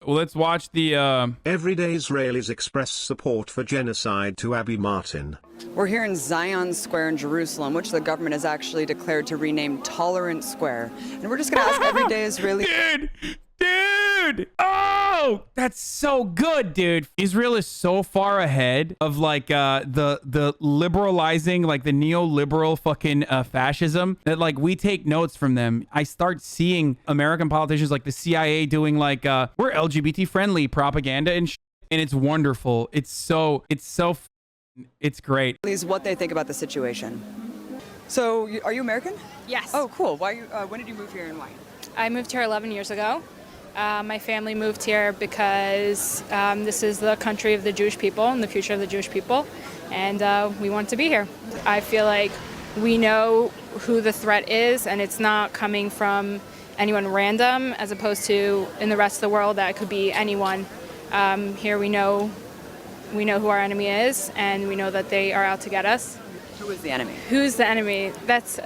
Well, let's watch the, Everyday Israelis express support for genocide to Abi Martin. We're here in Zion Square in Jerusalem, which the government has actually declared to rename Tolerant Square. And we're just going to ask everyday Israeli... Dude! Oh! That's so good, dude. Israel is so far ahead of like the liberalizing, like the neoliberal fucking fascism that like we take notes from them. I start seeing American politicians like the CIA doing like we're LGBT friendly propaganda and and it's wonderful. It's great. Please, what they think about the situation. So, are you American? Yes. Oh, cool. Why? When did you move here and why? I moved here 11 years ago. My family moved here because this is the country of the Jewish people and the future of the Jewish people, and we want to be here. I feel like we know who the threat is, and it's not coming from anyone random, as opposed to in the rest of the world that it could be anyone. Here we know who our enemy is, and we know that they are out to get us. Who is the enemy? Who's the enemy? That's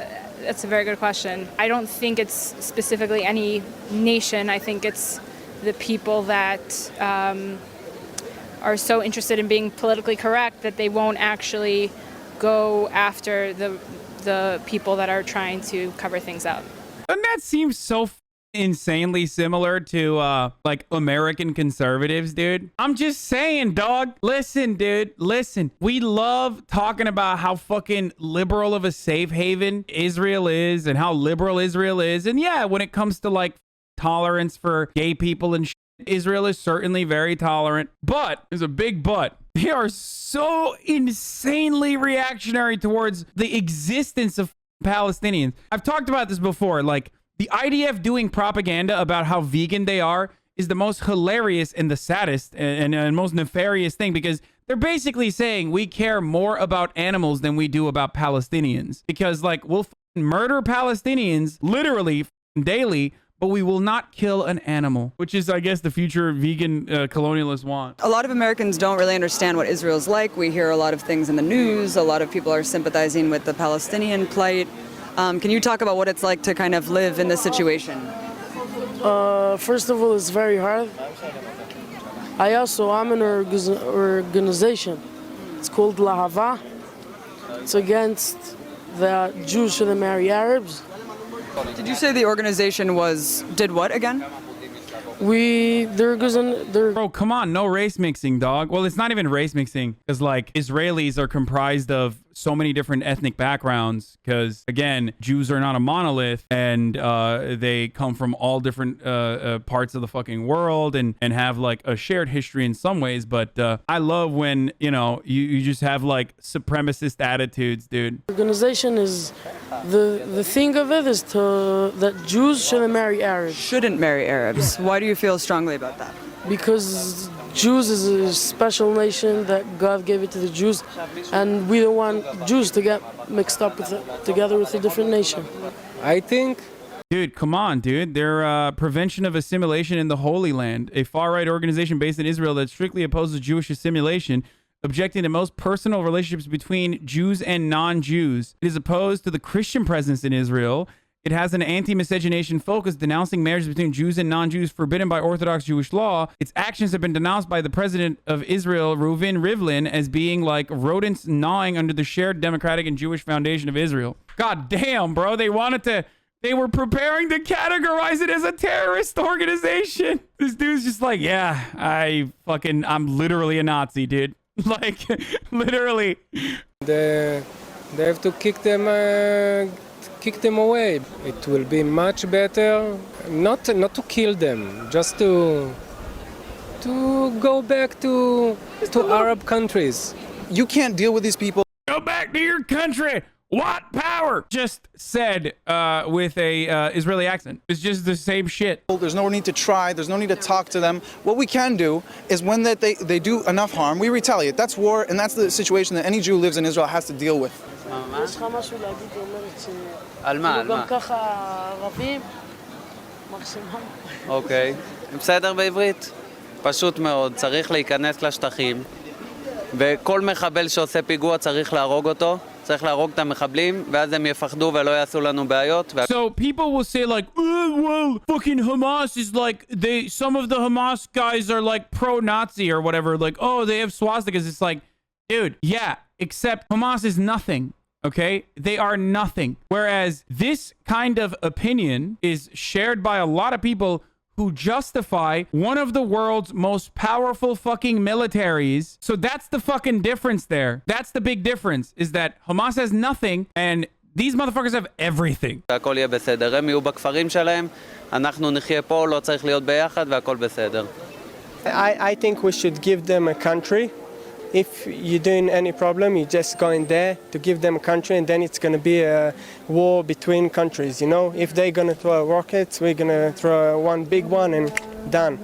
a very good question. I don't think it's specifically any nation. I think it's the people that are so interested in being politically correct that they won't actually go after the people that are trying to cover things up. And that seems so insanely similar to like American conservatives, dude. I'm just saying, dog. Listen, dude. Listen. We love talking about how fucking liberal of a safe haven Israel is and how liberal Israel is. And yeah, when it comes to like tolerance for gay people and shit, Israel is certainly very tolerant. But there's a big but. They are so insanely reactionary towards the existence of Palestinians. I've talked about this before. Like, the IDF doing propaganda about how vegan they are is the most hilarious and the saddest and most nefarious thing, because they're basically saying we care more about animals than we do about Palestinians, because like we'll murder Palestinians literally daily, but we will not kill an animal, which is, I guess, the future vegan colonialists want. A lot of Americans don't really understand what Israel's like. We hear a lot of things in the news. A lot of people are sympathizing with the Palestinian plight. Can you talk about what it's like to kind of live in this situation? First of all, it's very hard. I'm in an organization. It's called Lahava. It's against the Jews shouldn't marry Arabs. Did you say the organization did what again? Bro, come on, no race mixing, dog. Well, it's not even race mixing, because like Israelis are comprised of so many different ethnic backgrounds, because again, Jews are not a monolith, and they come from all different parts of the fucking world and have like a shared history in some ways. But I love when, you know, you just have like supremacist attitudes, dude. Organization is the thing of it is that Jews shouldn't marry Arabs. Shouldn't marry Arabs. Why do you feel strongly about that? Because Jews is a special nation that God gave it to the Jews, and we don't want Jews to get mixed up together with a different nation. I think... Dude, come on, dude. They're Prevention of Assimilation in the Holy Land, a far-right organization based in Israel that strictly opposes Jewish assimilation, objecting to most personal relationships between Jews and non-Jews. It is opposed to the Christian presence in Israel. It has an anti-miscegenation focus, denouncing marriages between Jews and non-Jews forbidden by Orthodox Jewish law. Its actions have been denounced by the president of Israel, Reuven Rivlin, as being like rodents gnawing under the shared democratic and Jewish foundation of Israel. God damn, bro. They were preparing to categorize it as a terrorist organization. This dude's just like, yeah, I'm literally a Nazi, dude. Like, literally. They have to kick them away. It will be much better not to kill them, just to go back to Arab countries. You can't deal with these people. Go back to your country. What power? Just said with a Israeli accent. It's just the same shit. There's no need to try. There's no need to talk to them. What we can do is when they do enough harm, we retaliate. That's war, and that's the situation that any Jew who lives in Israel has to deal with. יש לך משהו להגיד, אומרת ש... על מה? גם ככה ערבים, מקסימום. אוקיי. בסדר בעברית? פשוט מאוד. צריך להיכנס לשטחים, וכל מחבל שעושה פיגוע צריך להרוג אותו. צריך להרוג את המחבלים, ואז הם יפחדו ולא יעשו לנו בעיות. So people will say like, well, fucking Hamas is like, some of the Hamas guys are like pro-Nazi or whatever. Like, oh, they have swastikas. It's like, dude, yeah, except Hamas is nothing. Okay? They are nothing. Whereas this kind of opinion is shared by a lot of people who justify one of the world's most powerful fucking militaries. So that's the fucking difference there. That's the big difference, is that Hamas has nothing and these motherfuckers have everything. והכל יהיה בסדר. הם יהיו בכפרים שלהם, אנחנו נחיה פה, לא צריך להיות ביחד והכל בסדר. I think we should give them a country. If you're doing any problem, you just go in there to give them a country, and then it's going to be a war between countries, you know? If they're going to throw rockets, we're going to throw one big one and done.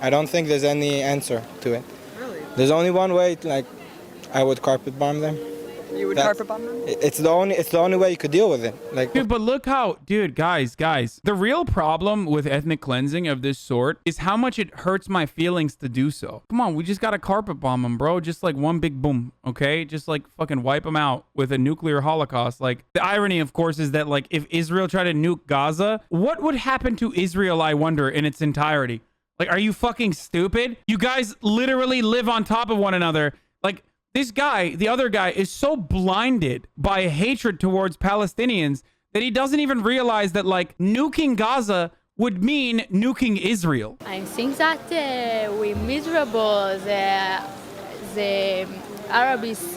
I don't think there's any answer to it. Really? There's only one way, like, I would carpet bomb them. You would carpet bomb them? It's the only way you could deal with it. Like, Dude, but look how, dude, guys, the real problem with ethnic cleansing of this sort is how much it hurts my feelings to do so. Come on, we just gotta carpet bomb them, bro. Just like one big boom, okay? Just like fucking wipe them out with a nuclear holocaust. Like, the irony, of course, is that like if Israel tried to nuke Gaza, what would happen to Israel, I wonder, in its entirety? Like, are you fucking stupid? You guys literally live on top of one another. Like, this guy, the other guy, is so blinded by hatred towards Palestinians that he doesn't even realize that, like, nuking Gaza would mean nuking Israel. I think that we're miserable. The Arabs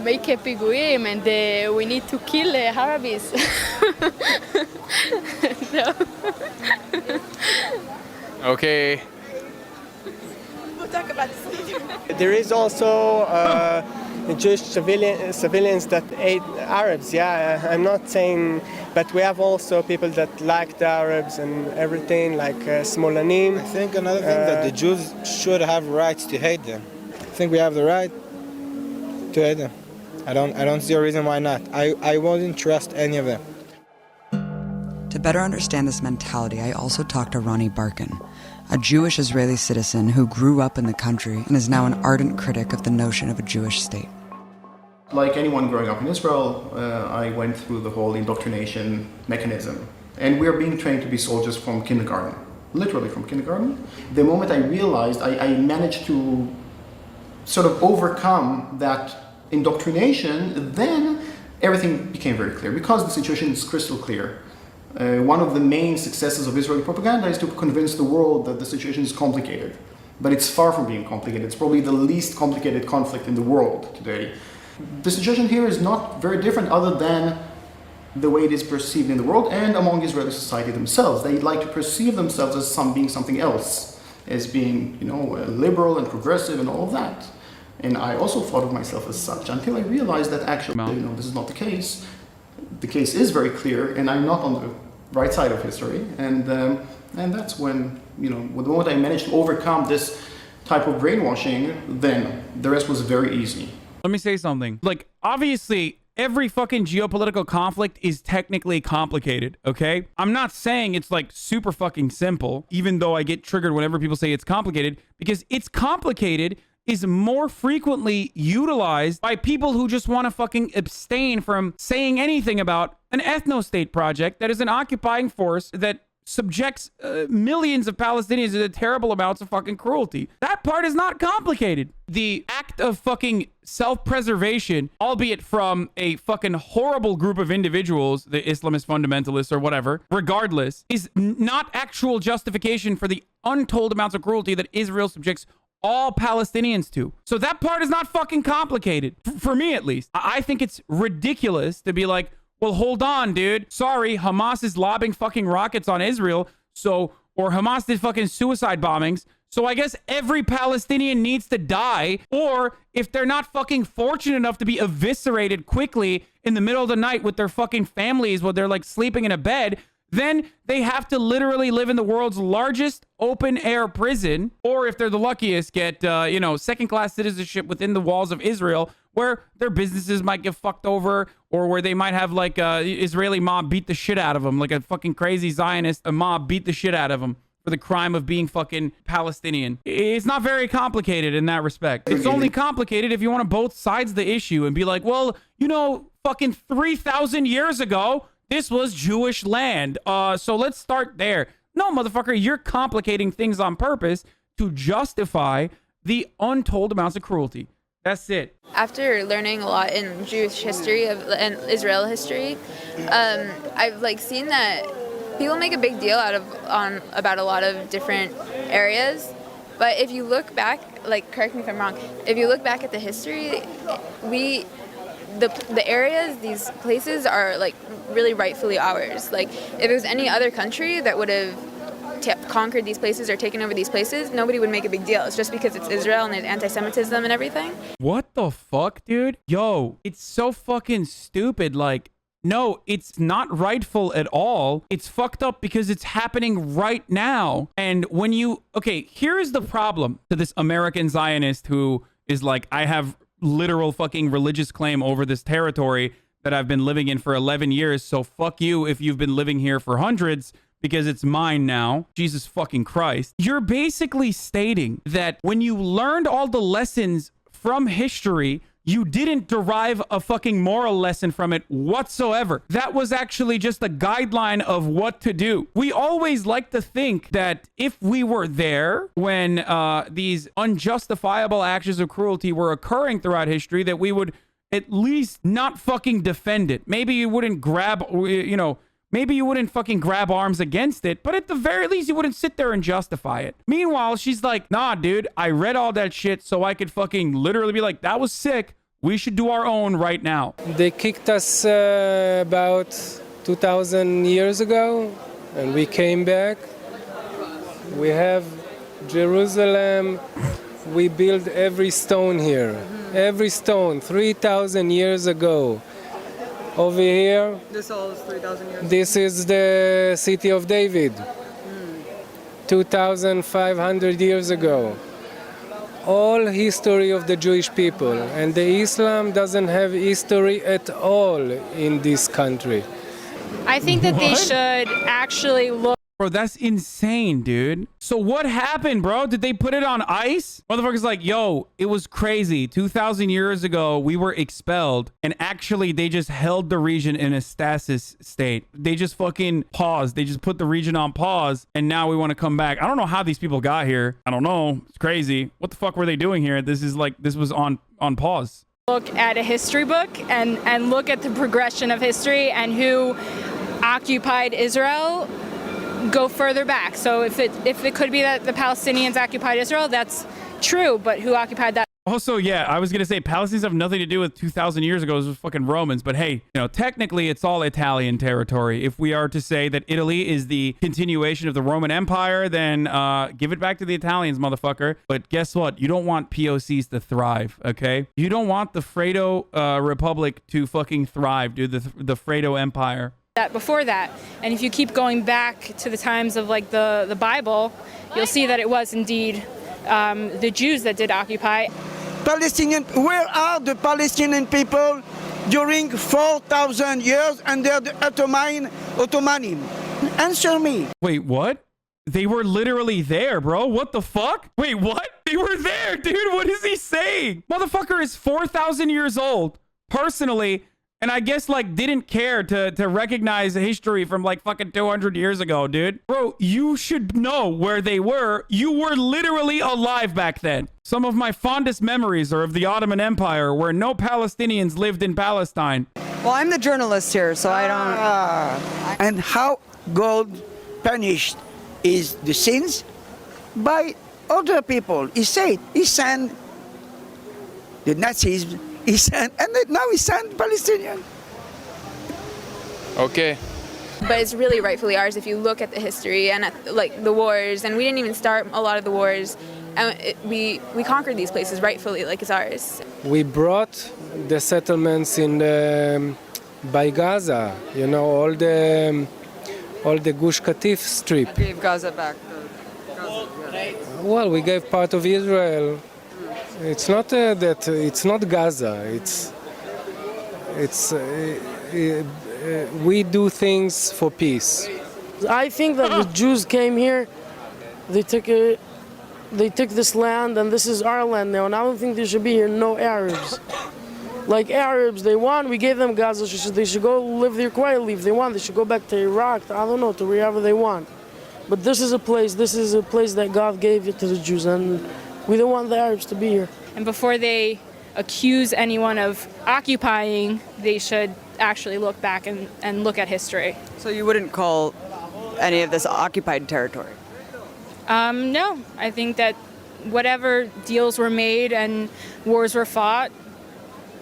make a פיגועים and we need to kill Arabs. No. Okay. We'll talk about this later. There is also Jewish civilians that hate Arabs, yeah. I'm not saying, but we have also people that like the Arabs and everything, like Smolanim. I think another thing that the Jews should have rights to hate them. I think we have the right to hate them. I don't see a reason why not. I wouldn't trust any of them. To better understand this mentality, I also talked to Ronnie Barkin, a Jewish Israeli citizen who grew up in the country and is now an ardent critic of the notion of a Jewish state. Like anyone growing up in Israel, I went through the whole indoctrination mechanism. And we are being trained to be soldiers from kindergarten, literally from kindergarten. The moment I realized I managed to sort of overcome that indoctrination, then everything became very clear because the situation is crystal clear. One of the main successes of Israeli propaganda is to convince the world that the situation is complicated. But it's far from being complicated. It's probably the least complicated conflict in the world today. The situation here is not very different other than the way it is perceived in the world and among Israeli society themselves. They like to perceive themselves as being something else, as being, liberal and progressive and all of that. And I also thought of myself as such until I realized that actually, this is not the case. The case is very clear, and I'm not on the right side of history. And that's when, the moment I managed to overcome this type of brainwashing, then the rest was very easy. Let me say something. Like, obviously, every fucking geopolitical conflict is technically complicated, okay? I'm not saying it's like super fucking simple, even though I get triggered whenever people say it's complicated, because it's complicated is more frequently utilized by people who just want to fucking abstain from saying anything about an ethno-state project that is an occupying force that subjects millions of Palestinians to terrible amounts of fucking cruelty. That part is not complicated. The act of fucking self-preservation, albeit from a fucking horrible group of individuals, the Islamist fundamentalists or whatever, regardless, is not actual justification for the untold amounts of cruelty that Israel subjects all Palestinians to. So that part is not fucking complicated. For me, at least. I think it's ridiculous to be like, well, hold on, dude. Sorry, Hamas is lobbing fucking rockets on Israel. Or Hamas did fucking suicide bombings. So I guess every Palestinian needs to die. Or if they're not fucking fortunate enough to be eviscerated quickly in the middle of the night with their fucking families while they're like sleeping in a bed, then they have to literally live in the world's largest open-air prison, or if they're the luckiest, get, second-class citizenship within the walls of Israel, where their businesses might get fucked over, or where they might have, like, Israeli mob beat the shit out of them, like a fucking crazy Zionist mob beat the shit out of them for the crime of being fucking Palestinian. It's not very complicated in that respect. It's only complicated if you want to both sides the issue and be like, well, you know, fucking 3,000 years ago, this was Jewish land. So let's start there. No, motherfucker, you're complicating things on purpose to justify the untold amounts of cruelty. That's it. After learning a lot in Jewish history and Israel history, I've seen that people make a big deal about a lot of different areas. But if you look back, correct me if I'm wrong, if you look back at the history, the areas, these places are really rightfully ours. If it was any other country that would have conquered these places or taken over these places, nobody would make a big deal. It's just because it's Israel and there's anti-Semitism and everything. What the fuck, dude? Yo, it's so fucking stupid. No, it's not rightful at all. It's fucked up because it's happening right now. And when here's the problem to this American Zionist who is I have literal fucking religious claim over this territory that I've been living in for 11 years. So fuck you if you've been living here for hundreds, because it's mine now. Jesus fucking Christ. You're basically stating that when you learned all the lessons from history, you didn't derive a fucking moral lesson from it whatsoever. That was actually just a guideline of what to do. We always like to think that if we were there when these unjustifiable actions of cruelty were occurring throughout history, that we would at least not fucking defend it. Maybe you wouldn't maybe you wouldn't fucking grab arms against it, but at the very least, you wouldn't sit there and justify it. Meanwhile, she's like, nah, dude, I read all that shit so I could fucking literally be like, that was sick. We should do our own right now. They kicked us about 2,000 years ago, and we came back. We have Jerusalem. We built every stone here. Every stone, 3,000 years ago. Over here, This all is 3,000 years. this is the city of David, 2,500 years ago. All history of the Jewish people, and the Islam doesn't have history at all in this country. I think that they should actually look. Bro, that's insane, dude. So what happened, bro? Did they put it on ice? Motherfucker's like, yo, it was crazy. 2,000 years ago, we were expelled. And actually, they just held the region in a stasis state. They just fucking paused. They just put the region on pause. And now we want to come back. I don't know how these people got here. I don't know. It's crazy. What the fuck were they doing here? This was on pause. Look at a history book and look at the progression of history and who occupied Israel. Go further back. So if it could be that the Palestinians occupied Israel, that's true. But who occupied that? Also, yeah, I was going to say Palestinians have nothing to do with 2,000 years ago. It was fucking Romans. But hey, technically it's all Italian territory. If we are to say that Italy is the continuation of the Roman Empire, then give it back to the Italians, motherfucker. But guess what? You don't want POCs to thrive, okay? You don't want the Fredo Republic to fucking thrive, dude. The Fredo Empire. Before that, and if you keep going back to the times of the Bible, you'll see that it was indeed the Jews that did occupy. Where are the Palestinian people during 4,000 years under the Ottoman? Answer me. Wait, what? They were literally there, bro. What the fuck? Wait, what? They were there, dude. What is he saying? Motherfucker is 4,000 years old, personally. And I guess didn't care to recognize history from fucking 200 years ago, dude. Bro, you should know where they were. You were literally alive back then. Some of my fondest memories are of the Ottoman Empire, where no Palestinians lived in Palestine. Well, I'm the journalist here, so I don't... And how God punished is the sins? By other people. He said, he sent the Nazis, and now he sent Palestinians. Okay. But it's really rightfully ours if you look at the history and at the wars, and we didn't even start a lot of the wars, and we conquered these places rightfully, it's ours. We brought the settlements by Gaza, all the Gush Katif strip. I gave Gaza back. Well, we gave part of Israel. It's not that it's not Gaza. We do things for peace. I think that the Jews came here They took this land, and this is our land now, and I don't think there should be here no Arabs. Like Arabs, they want, we gave them Gaza, they should go live there quietly if they want. They should go back to Iraq, I don't know, to wherever they want. But this is a place that God gave it to the Jews, and we don't want the Arabs to be here. And before they accuse anyone of occupying, they should actually look back and look at history. So you wouldn't call any of this occupied territory? No, I think that whatever deals were made and wars were fought,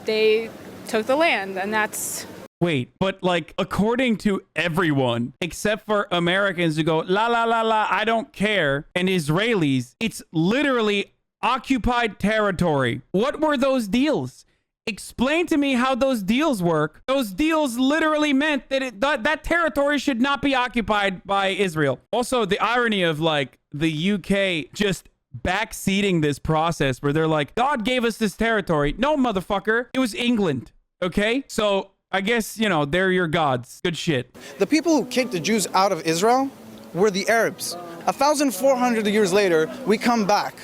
they took the land, and that's... Wait, but like, according to everyone, except for Americans who go, la, la, la, la, I don't care, and Israelis, it's literally occupied territory. What were those deals? Explain to me how those deals work. Those deals literally meant that that territory should not be occupied by Israel. Also, the irony of like the UK just backseating this process where they're like, God gave us this territory. No, motherfucker. It was England. Okay? So I guess, you know, they're your gods. Good shit. The people who kicked the Jews out of Israel were the Arabs. 1,400 years later, we come back.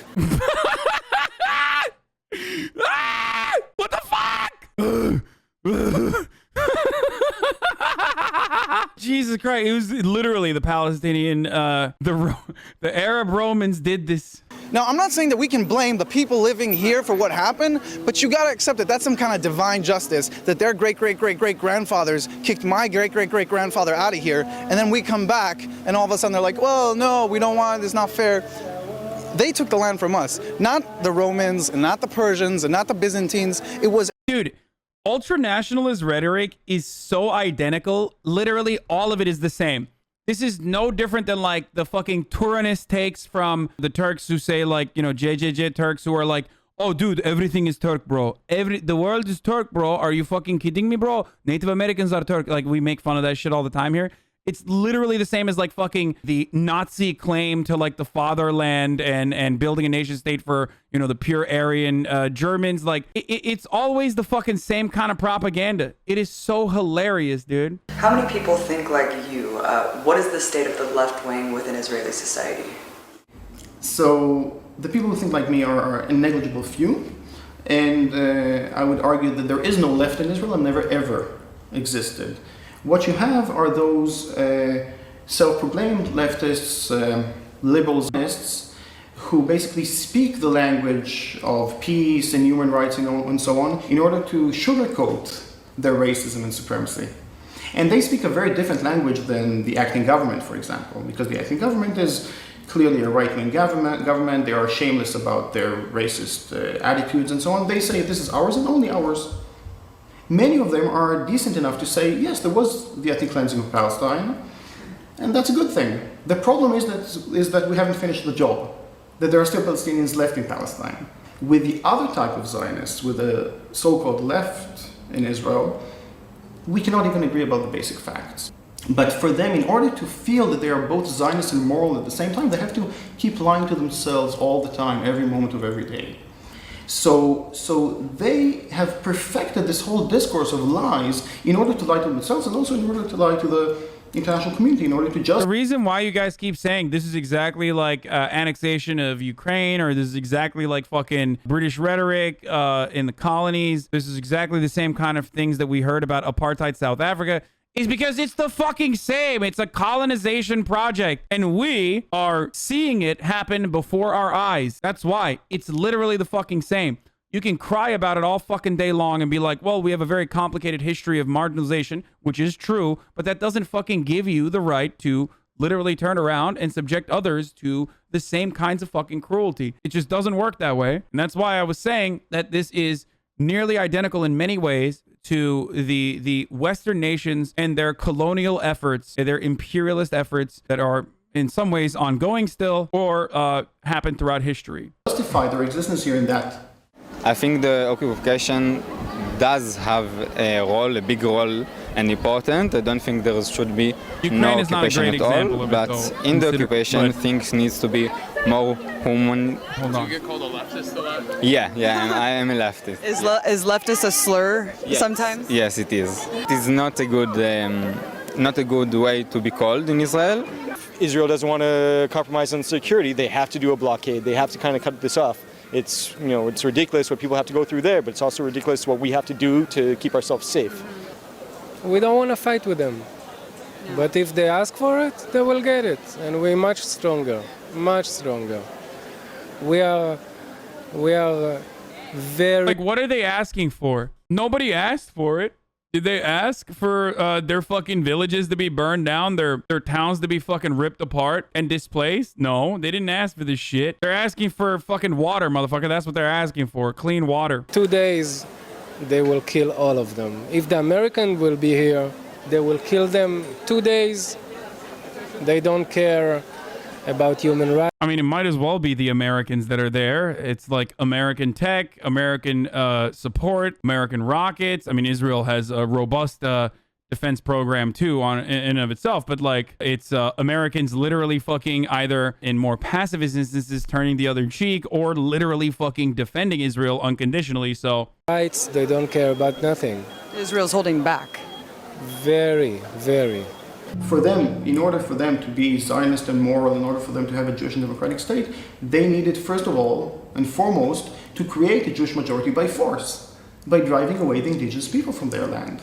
What the fuck? Jesus Christ, it was literally the Palestinian, the Arab Romans did this. Now, I'm not saying that we can blame the people living here for what happened, but you gotta accept that that's some kind of divine justice, that their great-great-great-great-grandfathers kicked my great-great-great-grandfather out of here, and then we come back, and all of a sudden they're like, well, no, we don't want it, it's not fair. They took the land from us, not the Romans, and not the Persians, and not the Byzantines. It was... Dude, ultra-nationalist rhetoric is so identical. Literally, all of it is the same. This is no different than like the fucking Turanist takes from the Turks who say like, you know, JJJ Turks who are like, oh, dude, everything is Turk, bro. The world is Turk, bro. Are you fucking kidding me, bro? Native Americans are Turk. Like, we make fun of that shit all the time here. It's literally the same as like fucking the Nazi claim to like the fatherland and building a nation state for, you know, the pure Aryan Germans. Like it's always the fucking same kind of propaganda. It is so hilarious, dude. How many people think like you? What is the state of the left wing within Israeli society? So the people who think like me are a negligible few. And I would argue that there is no left in Israel and never ever existed. What you have are those self-proclaimed leftists, liberals, who basically speak the language of peace and human rights and so on in order to sugarcoat their racism and supremacy. And they speak a very different language than the acting government, for example, because the acting government is clearly a right-wing government. They are shameless about their racist attitudes and so on. They say this is ours and only ours. Many of them are decent enough to say, yes, there was the ethnic cleansing of Palestine, and that's a good thing. The problem is that we haven't finished the job, that there are still Palestinians left in Palestine. With the other type of Zionists, with the so-called left in Israel, we cannot even agree about the basic facts. But for them, in order to feel that they are both Zionist and moral at the same time, they have to keep lying to themselves all the time, every moment of every day. So they have perfected this whole discourse of lies in order to lie to themselves and also in order to lie to the international community, in order to just... The reason why you guys keep saying this is exactly like annexation of Ukraine, or this is exactly like fucking British rhetoric in the colonies, this is exactly the same kind of things that we heard about apartheid South Africa, is because it's the fucking same. It's a colonization project, and we are seeing it happen before our eyes. That's why. It's literally the fucking same. You can cry about it all fucking day long and be like, well, we have a very complicated history of marginalization, which is true, but that doesn't fucking give you the right to literally turn around and subject others to the same kinds of fucking cruelty. It just doesn't work that way. And that's why I was saying that this is nearly identical in many ways to the Western nations and their colonial efforts, their imperialist efforts that are in some ways ongoing still or happened throughout history. Justify their existence here in that. I think the occupation does have a big role and important. I don't think there should be no occupation at all, but in the occupation things needs to be more human. Hold on. Do you get called a leftist a lot? Yeah, and I am a leftist. Is leftist a slur sometimes? Yes, it is. It is not a good way to be called in Israel. Israel doesn't want to compromise on security, they have to do a blockade. They have to kind of cut this off. It's, you know, it's ridiculous what people have to go through there, but it's also ridiculous what we have to do to keep ourselves safe. We don't want to fight with them. But if they ask for it, they will get it. And we're much stronger, much stronger. We are very... Like, what are they asking for? Nobody asked for it. Did they ask for their fucking villages to be burned down, their towns to be fucking ripped apart and displaced? No, they didn't ask for this shit. They're asking for fucking water, motherfucker. That's what they're asking for. Clean water. 2 days, they will kill all of them. If the American will be here, they will kill them 2 days. They don't care about human rights. I mean, it might as well be the Americans that are there. It's like American tech, American support, American rockets. I mean, Israel has a robust defense program too in and of itself, but like it's Americans literally fucking either in more pacifist instances turning the other cheek or literally fucking defending Israel unconditionally. So rights, they don't care about nothing. Israel's holding back. Very, very. For them, in order for them to be Zionist and moral, in order for them to have a Jewish and democratic state, they needed, first of all and foremost, to create a Jewish majority by force, by driving away the indigenous people from their land.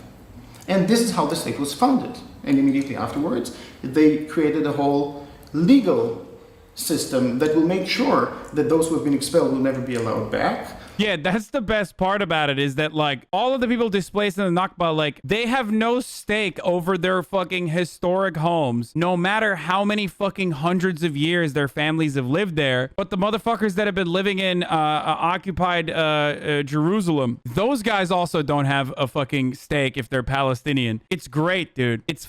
And this is how the state was founded. And immediately afterwards, they created a whole legal system that will make sure that those who have been expelled will never be allowed back. Yeah, that's the best part about it, is that like all of the people displaced in the Nakba, like they have no stake over their fucking historic homes, no matter how many fucking hundreds of years their families have lived there. But the motherfuckers that have been living in occupied Jerusalem, those guys also don't have a fucking stake if they're Palestinian. It's great, dude. It's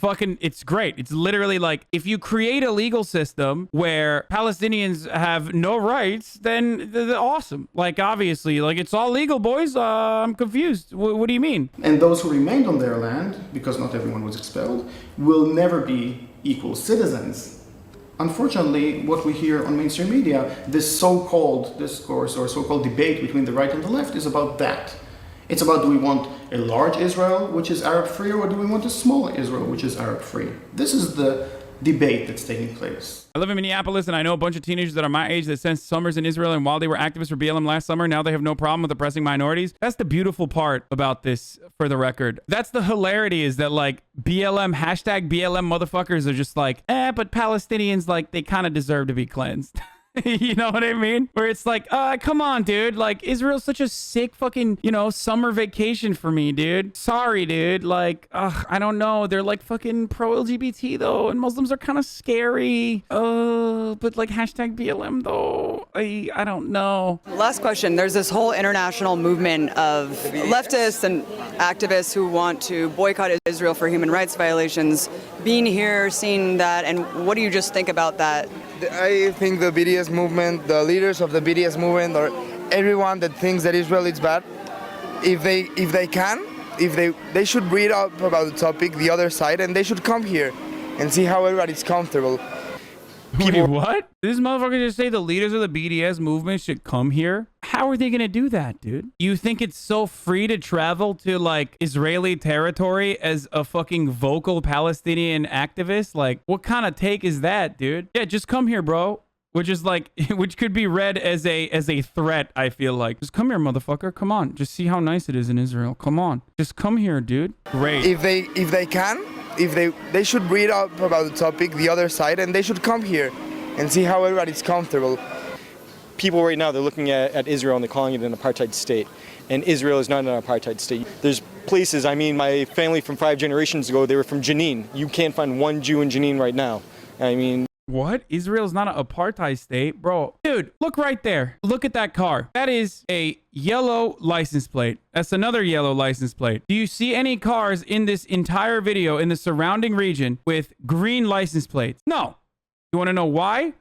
great. It's literally like if you create a legal system where Palestinians have no rights, then they're awesome. Like obviously, like it's all legal, boys. I'm confused. What do you mean? And those who remained on their land, because not everyone was expelled, will never be equal citizens. Unfortunately, what we hear on mainstream media, this so-called discourse or so-called debate between the right and the left is about that. It's about, do we want a large Israel, which is Arab-free, or do we want a small Israel, which is Arab-free? This is the debate that's taking place. I live in Minneapolis, and I know a bunch of teenagers that are my age that spent summers in Israel, and while they were activists for BLM last summer, now they have no problem with oppressing minorities. That's the beautiful part about this, for the record. That's the hilarity, is that like BLM, hashtag BLM motherfuckers are just like, but Palestinians, like they kind of deserve to be cleansed. You know what I mean? Where it's like, come on, dude. Like, Israel's such a sick fucking, summer vacation for me, dude. Sorry, dude. Like, I don't know. They're like fucking pro-LGBT, though. And Muslims are kind of scary. But like hashtag BLM, though. I don't know. Last question. There's this whole international movement of leftists and activists who want to boycott Israel for human rights violations. Being here, seeing that, and what do you just think about that? I think the BDS movement, the leaders of the BDS movement, or everyone that thinks that Israel is bad, if they should read up about the topic, the other side, and they should come here and see how everybody's comfortable. Wait, what? Did this motherfucker just say the leaders of the BDS movement should come here? How are they gonna do that, dude? You think it's so free to travel to like Israeli territory as a fucking vocal Palestinian activist? Like, what kind of take is that, dude? Yeah, just come here, bro. Which is like, which could be read as a threat, I feel like. Just come here, motherfucker. Come on. Just see how nice it is in Israel. Come on. Just come here, dude. Great. If they should read up about the topic, the other side, and they should come here and see how everybody's comfortable. People right now, they're looking at Israel and they're calling it an apartheid state. And Israel is not an apartheid state. There's places, I mean, my family from 5 generations ago, they were from Jenin. You can't find one Jew in Jenin right now. I mean... What? Israel's not an apartheid state? Bro, dude, look right there. Look at that car. That is a yellow license plate. That's another yellow license plate. Do you see any cars in this entire video in the surrounding region with green license plates? No. You want to know why?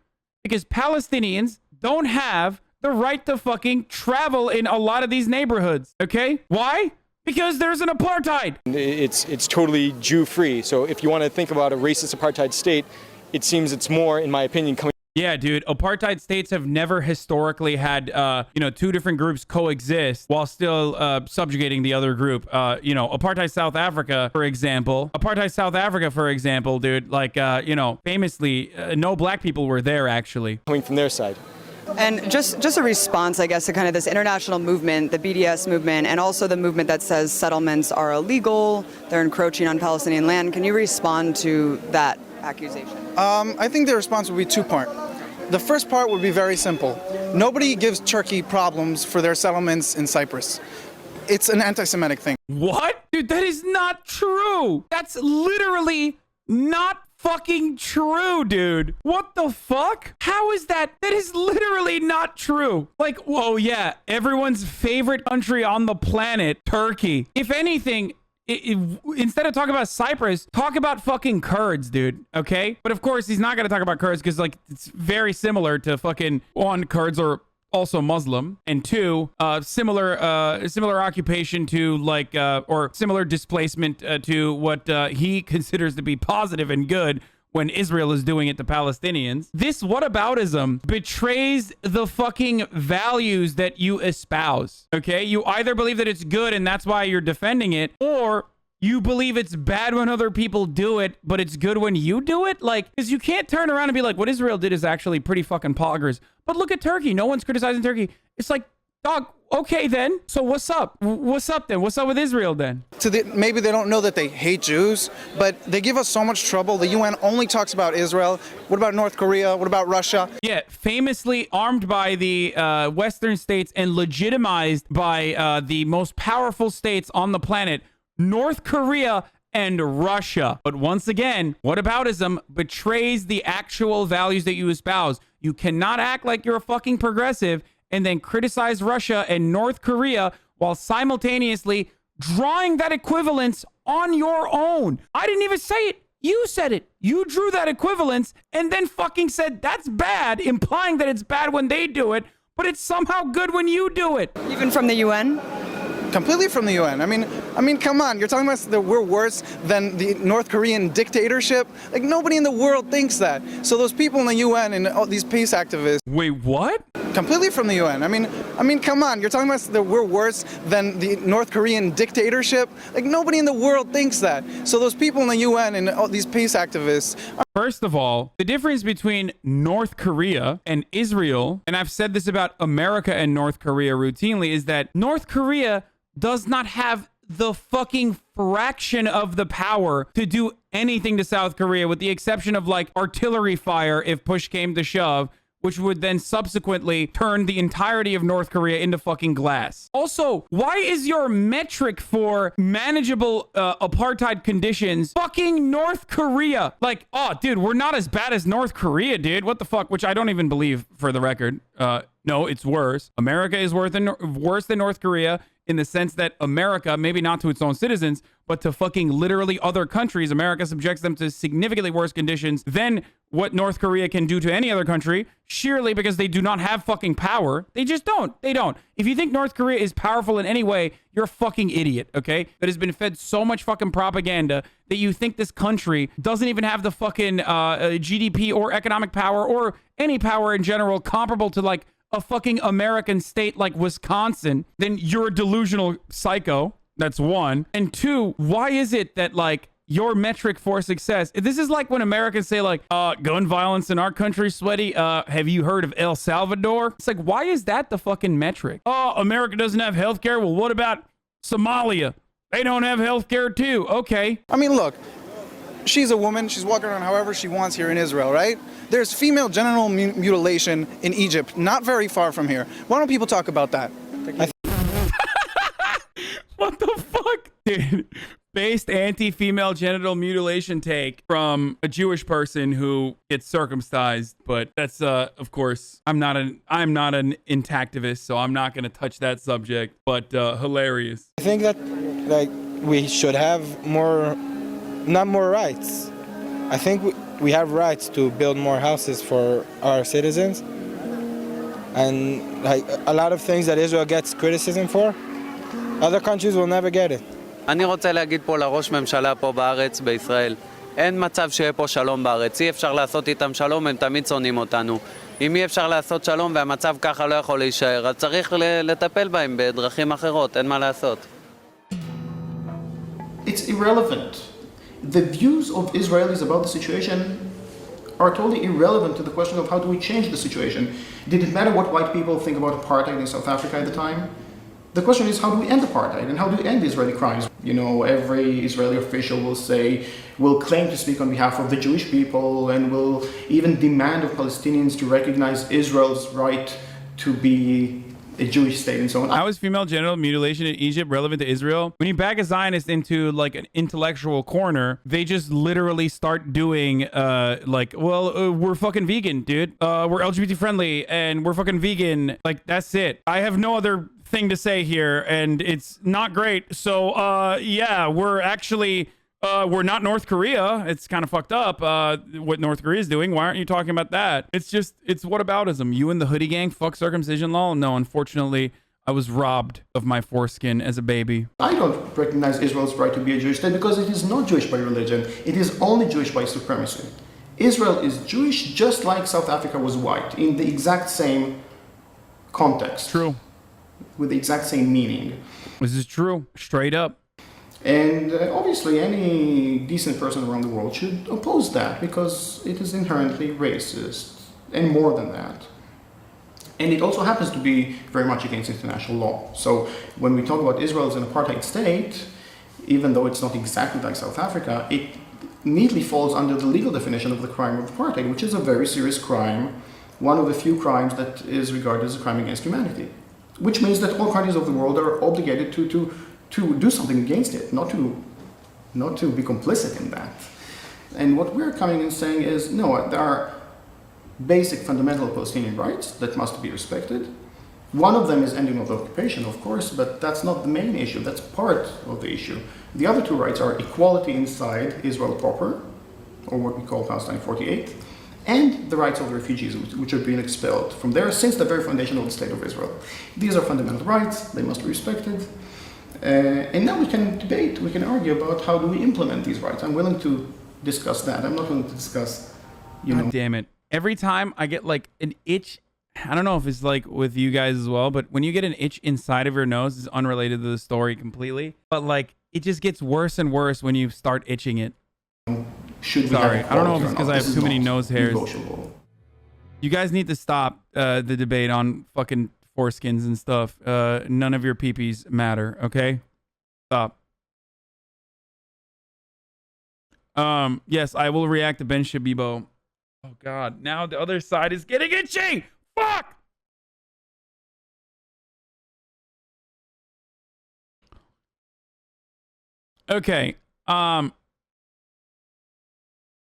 Because Palestinians don't have the right to fucking travel in a lot of these neighborhoods. Okay? Why? Because there's an apartheid. It's totally Jew-free. So if you want to think about a racist apartheid state, it seems it's more, in my opinion, coming... Yeah, dude. Apartheid states have never historically had, two different groups coexist while still subjugating the other group. Apartheid South Africa, for example. Dude, famously, no black people were there, actually. Coming from their side. And just a response, I guess, to kind of this international movement, the BDS movement, and also the movement that says settlements are illegal, they're encroaching on Palestinian land. Can you respond to that accusation? I think the response would be two-part. The first part would be very simple. Nobody gives Turkey problems for their settlements in Cyprus. It's an anti-Semitic thing. What? Dude, that is not true. That's literally not fucking true, dude. What the fuck? How is that? That is literally not true. Like, whoa, yeah, everyone's favorite country on the planet, Turkey. If anything, instead of talking about Cyprus, talk about fucking Kurds, dude. Okay? But of course, he's not going to talk about Kurds because, it's very similar to fucking, one, Kurds are also Muslim, and two, similar occupation to or similar displacement to what he considers to be positive and good when Israel is doing it to Palestinians. This whataboutism betrays the fucking values that you espouse. Okay, you either believe that it's good and that's why you're defending it, or you believe it's bad when other people do it, but it's good when you do it? Because you can't turn around and be like, what Israel did is actually pretty fucking poggers. But look at Turkey. No one's criticizing Turkey. It's like, dog, okay then. So what's up? What's up then? What's up with Israel then? Maybe they don't know that they hate Jews, but they give us so much trouble. The UN only talks about Israel. What about North Korea? What about Russia? Yeah, famously armed by the Western states and legitimized by the most powerful states on the planet, North Korea and Russia. But once again, whataboutism betrays the actual values that you espouse. You cannot act like you're a fucking progressive and then criticize Russia and North Korea while simultaneously drawing that equivalence on your own. I didn't even say it. You said it. You drew that equivalence and then fucking said that's bad, implying that it's bad when they do it, but it's somehow good when you do it. Even from the UN? Completely from the UN. I mean, come on. You're talking about that we're worse than the North Korean dictatorship? Like, nobody in the world thinks that. So those people in the UN and all these peace activists. Wait, what? Completely from the UN. I mean, come on. You're talking about that we're worse than the North Korean dictatorship? Like, nobody in the world thinks that. So those people in the UN and all these peace activists. First of all, the difference between North Korea and Israel, and I've said this about America and North Korea routinely, is that North Korea does not have the fucking fraction of the power to do anything to South Korea, with the exception of artillery fire if push came to shove, which would then subsequently turn the entirety of North Korea into fucking glass. Also, why is your metric for manageable apartheid conditions fucking North Korea? Oh, dude, we're not as bad as North Korea, dude. What the fuck? Which I don't even believe, for the record. No, it's worse. America is worse than North Korea in the sense that America, maybe not to its own citizens, but to fucking literally other countries, America subjects them to significantly worse conditions than what North Korea can do to any other country, sheerly because they do not have fucking power. They just don't. They don't. If you think North Korea is powerful in any way, you're a fucking idiot, okay? That has been fed so much fucking propaganda that you think this country doesn't even have the fucking GDP or economic power or any power in general comparable to a fucking American state like Wisconsin, then you're a delusional psycho. That's one. And two, why is it that your metric for success, this is like when Americans say gun violence in our country, sweaty. Have you heard of El Salvador? It's why is that the fucking metric? Oh, America doesn't have healthcare. Well, what about Somalia? They don't have healthcare too. Okay. I mean, look, she's a woman. She's walking around however she wants here in Israel, right? There's female genital mutilation in Egypt, not very far from here. Why don't people talk about that? What the fuck? Dude, based anti-female genital mutilation take from a Jewish person who gets circumcised, but that's of course, I'm not an intactivist, so I'm not going to touch that subject, but hilarious. I think that we should have not more rights. I think we have rights to build more houses for our citizens, and a lot of things that Israel gets criticism for, other countries will never get it. אני רוצה להגיד פה לראש ממשלה פה בארץ, בישראל, אין מצב שיהיה פה שלום בארץ, אי אפשר לעשות איתם שלום, הם תמיד שונאים אותנו. אם אי אפשר לעשות שלום והמצב ככה לא יכול להישאר, אז צריך לטפל בהם בדרכים אחרות, אין מה לעשות. It's irrelevant. The views of Israelis about the situation are totally irrelevant to the question of how do we change the situation. Did it matter what white people think about apartheid in South Africa at the time? The question is, how do we end apartheid and how do we end Israeli crimes? You know, every Israeli official will claim to speak on behalf of the Jewish people and will even demand of Palestinians to recognize Israel's right to be a Jewish state and so on. How is female genital mutilation in Egypt relevant to Israel? When you back a Zionist into like an intellectual corner, they just literally start doing we're fucking vegan, dude. We're LGBT friendly and we're fucking vegan. Like, that's it. I have no other thing to say here, and it's not great. So yeah, we're not North Korea. It's kind of fucked up what North Korea is doing. Why aren't you talking about that? It's whataboutism. You and the hoodie gang fuck circumcision law? No, unfortunately, I was robbed of my foreskin as a baby. I don't recognize Israel's right to be a Jewish state because it is not Jewish by religion. It is only Jewish by supremacy. Israel is Jewish just like South Africa was white in the exact same context. True. With the exact same meaning. This is true. Straight up. And obviously any decent person around the world should oppose that because it is inherently racist and more than that. And it also happens to be very much against international law. So when we talk about Israel as an apartheid state, even though it's not exactly like South Africa, it neatly falls under the legal definition of the crime of apartheid, which is a very serious crime, one of the few crimes that is regarded as a crime against humanity. Which means that all countries of the world are obligated to do something against it, not to be complicit in that. And what we're coming and saying is, no, there are basic fundamental Palestinian rights that must be respected. One of them is ending of the occupation, of course, but that's not the main issue, that's part of the issue. The other two rights are equality inside Israel proper, or what we call Palestine 48, and the rights of the refugees which are being expelled from there since the very foundation of the State of Israel. These are fundamental rights, they must be respected. And now we can debate, we can argue about how do we implement these rights. I'm willing to discuss that. I'm not willing to discuss, God damn it. Every time I get like an itch, I don't know if it's like with you guys as well, but when you get an itch inside of your nose, it's unrelated to the story completely. But like, it just gets worse and worse when you start itching it. Sorry, I don't know if it's because I have too many nose hairs. You guys need to stop the debate on fucking foreskins and stuff. None of your peepees matter, okay? Stop. Yes, I will react to Ben Shabibo. Oh god, now the other side is getting itchy! Fuck! Okay.